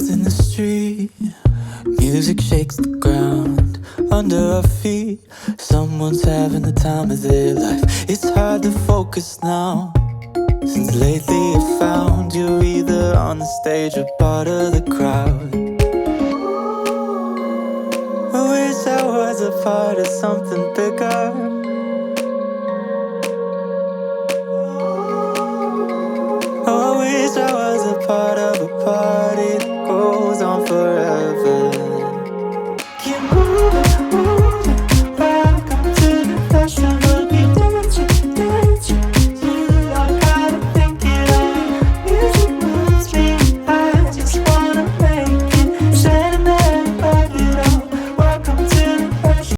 in the street, music shakes the ground under our feet. Someone's having the time of their life. It's hard to focus now, since lately I found you're either on the stage or part of the crowd. I wish I was a part of something bigger. Oh, I wish I was a part of